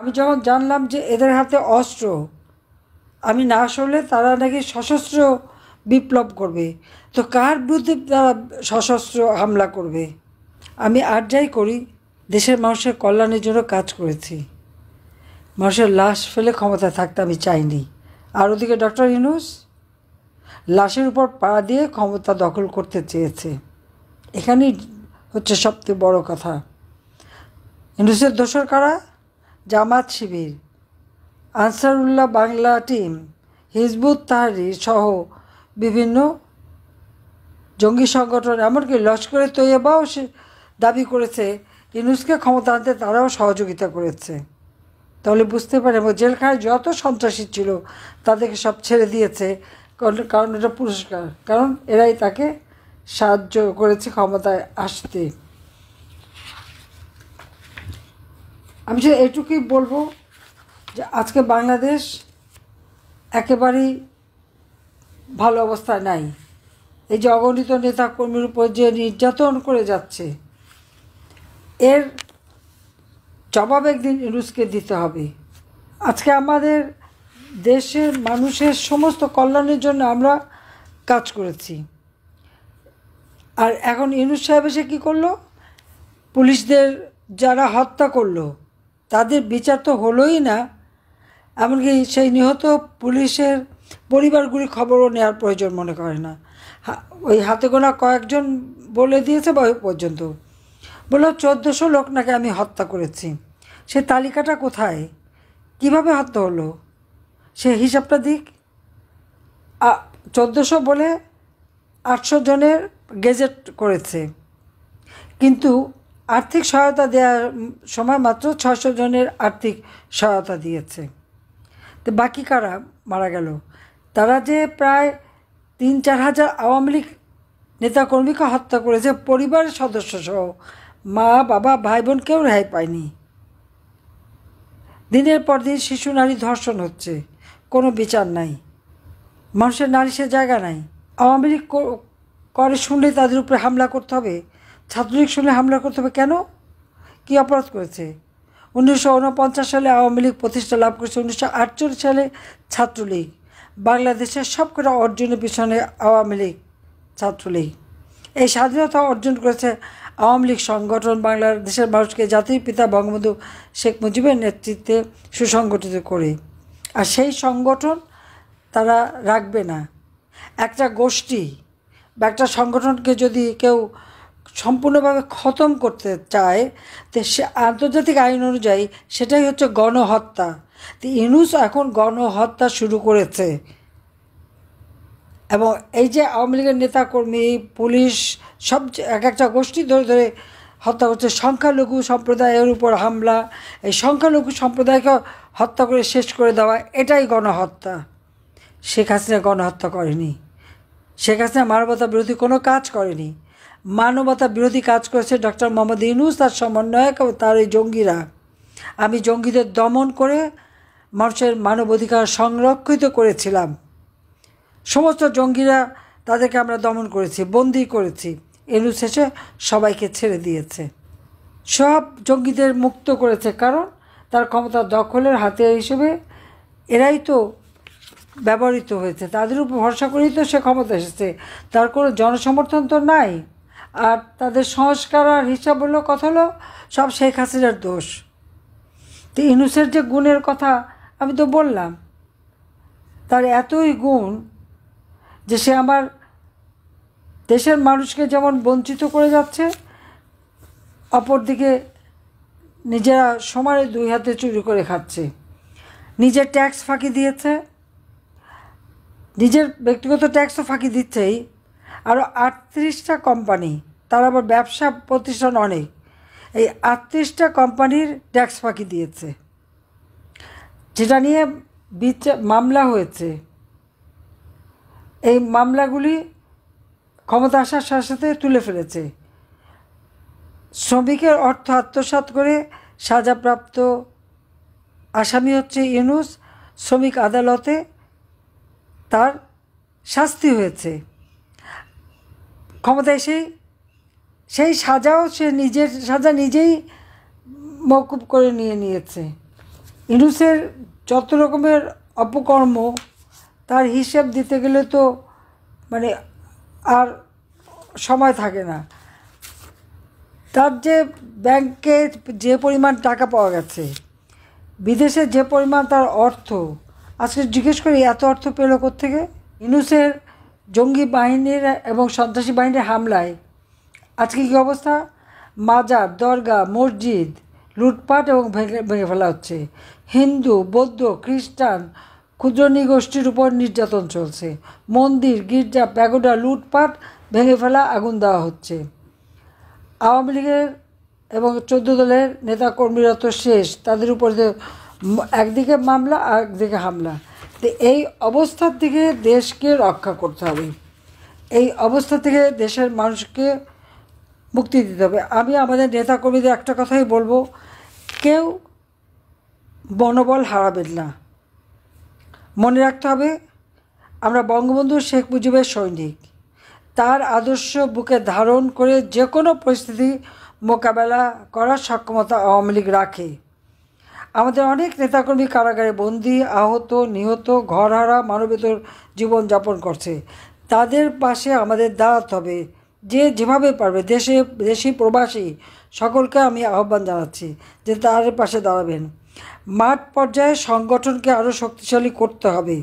আমি যখন জানলাম যে এদের হাতে অস্ত্র, আমি না শুনলে তারা নাকি সশস্ত্র বিপ্লব করবে, তো কার বিরুদ্ধে তারা সশস্ত্র হামলা করবে? আমি আর যাই করি, দেশের মানুষের কল্যাণের জন্য কাজ করেছি। মানুষের লাশ ফেলে ক্ষমতা থাকতে আমি চাইনি। আর ওদিকে ডক্টর ইউনূস লাশের উপর পা দিয়ে ক্ষমতা দখল করতে চেয়েছে। এখানেই হচ্ছে সবচেয়ে বড় কথা। ইউনূসের দোসর কারা? জামাত শিবির, আনসারুল্লাহ বাংলা টিম, হিজবুত তাহরির সহ বিভিন্ন জঙ্গি সংগঠন, এমনকি লস্করে তৈয়বাও সে দাবি করেছে ইউনূসকে ক্ষমতা আনতে তারাও সহযোগিতা করেছে। তাহলে বুঝতে পারে জেলখানায় যত সন্ত্রাসী ছিল তাদেরকে সব ছেড়ে দিয়েছে, কারণ এটা পুরস্কার, কারণ এরাই তাকে সাহায্য করেছে ক্ষমতায় আসতে। আমি সে এটুকুই বলবো যে আজকে বাংলাদেশ একেবারেই ভালো অবস্থায় নাই। এই যে অগণিত নেতা কর্মীর উপর যে নির্যাতন করে যাচ্ছে, এর জবাব একদিন ইউনূসকে দিতে হবে। আজকে আমাদের দেশের মানুষের সমস্ত কল্যাণের জন্য আমরা কাজ করেছি, আর এখন ইউনূস সাহেব এসে কী করলো? পুলিশদের যারা হত্যা করলো তাদের বিচার তো হলোই না, এমনকি সেই নিহত পুলিশের পরিবারগুলির খবরও নেওয়ার প্রয়োজন মনে করে না। ওই হাতে গোনা কয়েকজন বলে দিয়েছে পর্যন্ত, বললো 1400 লোক নাকি আমি হত্যা করেছি। সে তালিকাটা কোথায়? কিভাবে হত্যা হলো সে হিসাবটা দিক। 1400 বলে 800 জনের গেজেট করেছে, কিন্তু আর্থিক সহায়তা দেওয়ার সময় মাত্র 600 জনের আর্থিক সহায়তা দিয়েছে। তো বাকি কারা মারা গেল? তারা যে প্রায় 3-4 হাজার আওয়ামী লীগ নেতাকর্মীকে হত্যা করেছে, পরিবারের সদস্য সহ, মা বাবা ভাই বোন কেউ রেহাই পায়নি। দিনের পর দিন শিশু নারী ধর্ষণ হচ্ছে, কোনো বিচার নাই, মানুষের নালিশের জায়গা নাই। আওয়ামী লীগ করে শুনলে তাদের উপরে হামলা করতে হবে, ছাত্রলীগ শুনলে হামলা করতে হবে কেন? কী অপরাধ করেছে? 1949 সালে আওয়ামী লীগ প্রতিষ্ঠা লাভ করেছে, 1948 সালে ছাত্রলীগ। বাংলাদেশের সবকটা অর্জনের পিছনে আওয়ামী লীগ, ছাত্রলীগ। এই স্বাধীনতা অর্জন করেছে আওয়ামী লীগ সংগঠন, বাংলাদেশের মানুষকে জাতির পিতা বঙ্গবন্ধু শেখ মুজিবের নেতৃত্বে সুসংগঠিত করে। আর সেই সংগঠন তারা রাখবে না। একটা গোষ্ঠী বা একটা সংগঠনকে যদি কেউ সম্পূর্ণভাবে খতম করতে চায়, তো সে আন্তর্জাতিক আইন অনুযায়ী সেটাই হচ্ছে গণহত্যা। তো ইউনূস এখন গণহত্যা শুরু করেছে, এবং এই যে আওয়ামী লীগের নেতাকর্মী, পুলিশ, সব এক একটা গোষ্ঠী ধরে ধরে হত্যা করছে। সংখ্যালঘু সম্প্রদায়ের উপর হামলা, এই সংখ্যালঘু সম্প্রদায়কে হত্যা করে শেষ করে দেওয়া, এটাই গণহত্যা। শেখ হাসিনা গণহত্যা করেনি। শেখ হাসিনা মানবতা বিরোধী কোনো কাজ করেনি। মানবতা বিরোধী কাজ করেছে ডক্টর মোহাম্মদ ইউনূস, তার সমন্বয়ক ও তার এই জঙ্গিরা। আমি জঙ্গিদের দমন করে মানুষের মানবাধিকার সংরক্ষিত করেছিলাম। সমস্ত জঙ্গিরা, তাদেরকে আমরা দমন করেছি, বন্দি করেছি। ইউনূস এসে সবাইকে ছেড়ে দিয়েছে, সব জঙ্গিদের মুক্ত করেছে, কারণ তার ক্ষমতা দখলের হাতিয়ার হিসেবে এরাই তো ব্যবহৃত হয়েছে। তাদের উপর ভরসা করেই তো সে ক্ষমতা এসেছে, তার কোনো জনসমর্থন তো নাই। আর তাদের সংস্কার আর হিসাব হলো, কথা হলো সব শেখ হাসিনার দোষ। তো ইউনূসের যে গুণের কথা আমি তো বললাম, তার এতই গুণ যে সে আমার দেশের মানুষকে যেমন বঞ্চিত করে যাচ্ছে, অপরদিকে নিজেরা সমানে 2 হাতে চুরি করে খাচ্ছে। নিজের ট্যাক্স ফাঁকি দিয়েছে, নিজের ব্যক্তিগত ট্যাক্সও ফাঁকি দিচ্ছেই। আরও 38টা কোম্পানি, তার আবার ব্যবসা প্রতিষ্ঠান অনেক, এই 38টা কোম্পানির ট্যাক্স ফাঁকি দিয়েছে, যেটা নিয়ে মামলা হয়েছে। এই মামলাগুলি ক্ষমতা আসার সাথে সাথে তুলে ফেলেছে। শ্রমিকের অর্থ আত্মসাৎ করে সাজাপ্রাপ্ত আসামি হচ্ছে ইউনূস। শ্রমিক আদালতে তার শাস্তি হয়েছে। ক্ষমতা এসেই সেই সাজাও সে নিজের সাজা নিজেই মওকুফ করে নিয়েছে। ইউনূসের যত রকমের অপকর্ম তার হিসেব দিতে গেলে তো মানে আর সময় থাকে না। তার যে ব্যাংকে যে পরিমাণ টাকা পাওয়া গেছে, বিদেশে যে পরিমাণ তার অর্থ, আজকে জিজ্ঞেস করি এত অর্থ পেল কোত্থেকে? ইউনূসের জঙ্গি বাহিনীর এবং সন্ত্রাসী বাহিনীর হামলায় আজকে কী অবস্থা? মাজার, দরগা, মসজিদ লুটপাট এবং ভেঙে ফেলা হচ্ছে। হিন্দু, বৌদ্ধ, খ্রিস্টান, ক্ষুদ্র নৃগোষ্ঠীর উপর নির্যাতন চলছে। মন্দির, গির্জা, প্যাগোডা লুটপাট, ভেঙে ফেলা, আগুন দেওয়া হচ্ছে। আওয়ামী লীগের এবং 14 দলের নেতাকর্মীরা তো শেষ, তাদের উপর একদিকে মামলা আর একদিকে হামলা। তো এই অবস্থার থেকে দেশকে রক্ষা করতে হবে, এই অবস্থা থেকে দেশের মানুষকে মুক্তি দিতে হবে। আমি আমাদের নেতাকর্মীদের একটা কথাই বলবো, কেউ মনোবল হারাবেন না। মনে রাখতে হবে আমরা বঙ্গবন্ধু শেখ মুজিবের সৈনিক। তার আদর্শ বুকে ধারণ করে যে কোনো পরিস্থিতি মোকাবেলা করার সক্ষমতা আওয়ামী লীগ রাখে। আমাদের অনেক নেতাকর্মী কারাগারে বন্দী, আহত, নিহত, ঘরহারা, মানবেতর জীবনযাপন করছে। তাদের পাশে আমাদের দাঁড়াতে হবে, যে যেভাবে পারবে। দেশি প্রবাসী সকলকে আমি আহ্বান জানাচ্ছি যে তাদের পাশে দাঁড়াবেন। মাঠ পর্যায়ে সংগঠনকে আরও শক্তিশালী করতে হবে,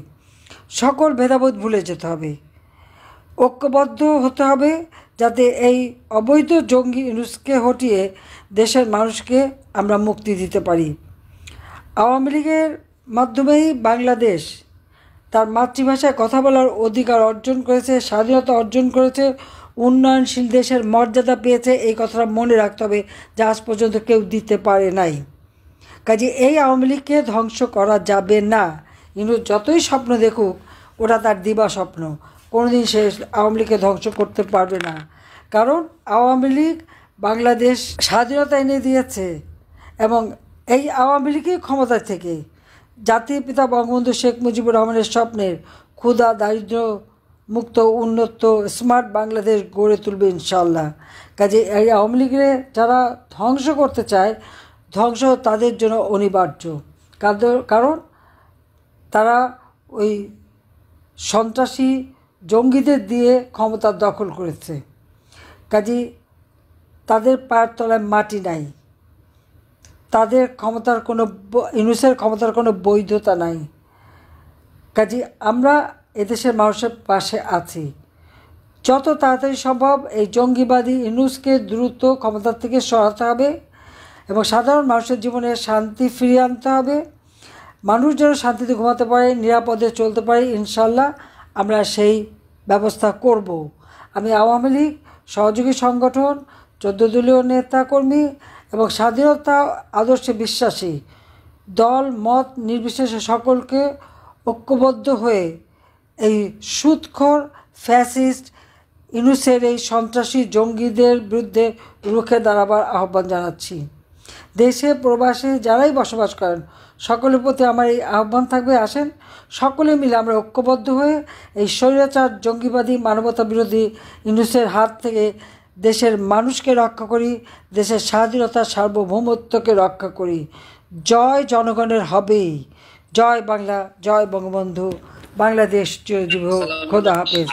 সকল ভেদাভেদ ভুলে যেতে হবে, ঐক্যবদ্ধ হতে হবে, যাতে এই অবৈধ জঙ্গি ইউনূসকে হটিয়ে দেশের মানুষকে আমরা মুক্তি দিতে পারি। আওয়ামী লীগের মাধ্যমেই বাংলাদেশ তার মাতৃভাষায় কথা বলার অধিকার অর্জন করেছে, স্বাধীনতা অর্জন করেছে, উন্নয়নশীল দেশের মর্যাদা পেয়েছে। এই কথাটা মনে রাখতে হবে, যা আজ পর্যন্ত কেউ দিতে পারে নাই। কাজে এই আওয়ামী লীগকে ধ্বংস করা যাবে না। ইউনূস যতই স্বপ্ন দেখুক, ওটা তার দিবা স্বপ্ন, কোনোদিন সে আওয়ামী লীগকে ধ্বংস করতে পারবে না। কারণ আওয়ামী লীগ বাংলাদেশ স্বাধীনতা এনে দিয়েছে, এবং এই আওয়ামী লীগই ক্ষমতা থেকে জাতির পিতা বঙ্গবন্ধু শেখ মুজিবুর রহমানের স্বপ্নের ক্ষুধা, দারিদ্র মুক্ত, উন্নত, স্মার্ট বাংলাদেশ গড়ে তুলবে ইনশাল্লাহ। কাজে এই আওয়ামী লীগের যারা ধ্বংস করতে চায়, ধ্বংস তাদের জন্য অনিবার্য। কারণ তারা ওই সন্ত্রাসী জঙ্গিদের দিয়ে ক্ষমতা দখল করেছে। কাজে তাদের পায়ের তলায় মাটি নাই, তাদের ক্ষমতার কোনো ইউনূসের ক্ষমতার কোনো বৈধতা নাই। কাজে আমরা এদেশের মানুষের পাশে আছি। যত তাড়াতাড়ি সম্ভব এই জঙ্গিবাদী ইউনূসকে দ্রুত ক্ষমতা থেকে সরাতে হবে এবং সাধারণ মানুষের জীবনে শান্তি ফিরিয়ে আনতে হবে। মানুষ যেন শান্তিতে ঘুমাতে পারে, নিরাপদে চলতে পারে, ইনশাল্লাহ আমরা সেই ব্যবস্থা করব। আমি আওয়ামী লীগ সহযোগী সংগঠন, 14 দলীয় নেতাকর্মী এবং স্বাধীনতা আদর্শে বিশ্বাসী দল মত নির্বিশেষে সকলকে ঐক্যবদ্ধ হয়ে এই সুদখোর ফ্যাসিস্ট ইউনূসের এই সন্ত্রাসী জঙ্গিদের বিরুদ্ধে রুখে দাঁড়াবার আহ্বান জানাচ্ছি। দেশে প্রবাসে যারাই বসবাস করেন সকলের প্রতি আমার এই আহ্বান থাকবে, আসেন সকলে মিলে আমরা ঐক্যবদ্ধ হয়ে এই স্বৈরাচার জঙ্গিবাদী মানবতা বিরোধী ইউনূসের হাত থেকে দেশের মানুষকে রক্ষা করি, দেশের স্বাধীনতা সার্বভৌমত্বকে রক্ষা করি। জয় জনগণের হবেই। জয় বাংলা, জয় বঙ্গবন্ধু, বাংলাদেশ চিরজীবী হোক। খোদা হাফেজ।